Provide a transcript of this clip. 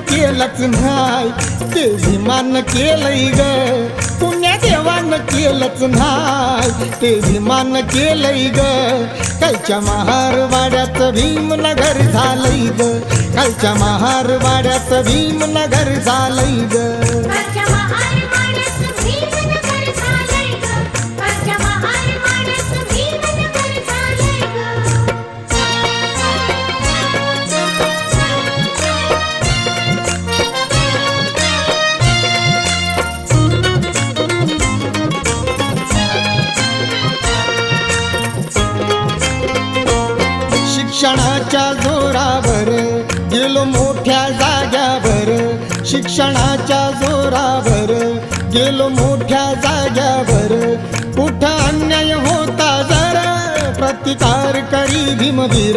केलंच नाही, ते भीमान केलंय ग, पुण्या देवानं केलंच नाही, ते भीमान केलंय ग. कालच्या महारवाड्यात भीमनगर झालंय ग, कालच्या महारवाड्यात भीमनगर झालंय ग. शिक्षणाच्या जोरावर गेलो मोठ्या जाग्यावर, शिक्षणाच्या जोरावर गेलो मोठ्या जाग्यावर. कुठं अन्याय होता जरा प्रतिकार करी भीमवीर.